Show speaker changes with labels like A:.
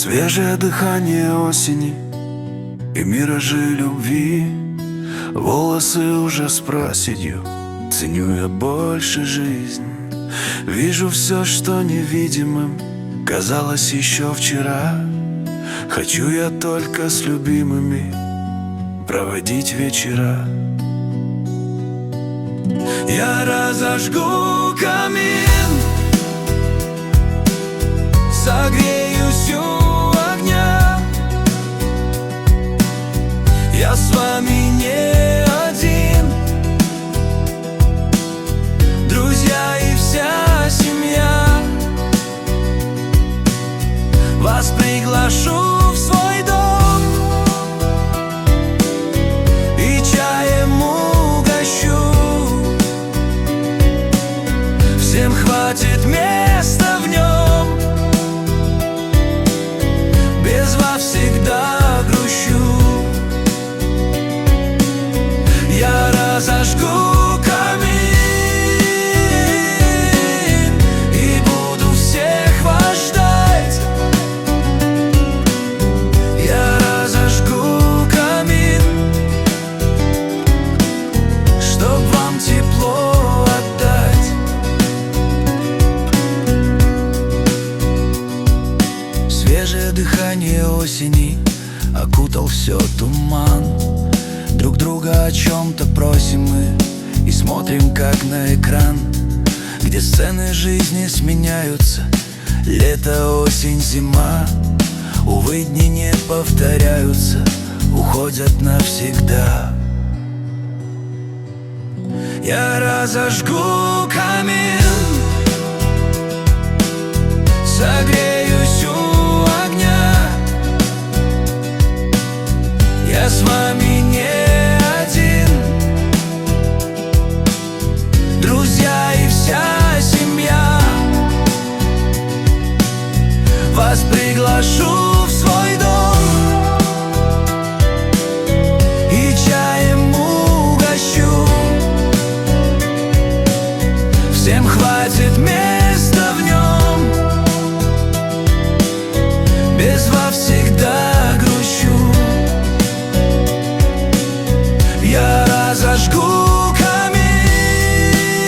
A: Свежее дыхание осени и миражи любви. Волосы уже с проседью, ценю я больше жизнь. Вижу все, что невидимым казалось еще вчера. Хочу я только с любимыми проводить вечера. Я разожгу камин, согреюсь у огня. Я с вами не один, друзья и вся семья. Вас приглашу в свой дом и чаем угощу. Всем хватит места в нем, без вас всегда грущу. Я разожгу камин и буду всех вас ждать. Я разожгу камин, чтоб вам тепло отдать. Свежее дыхание осени окутал все туман. Друг друга о чем-то просим мы и смотрим как на экран, где сцены жизни сменяются. Лето, осень, зима. Увы, дни не повторяются, уходят навсегда. Я разожгу камин, согреюсь у огня. Я с вами не один, друзья и вся семья. Вас приглашу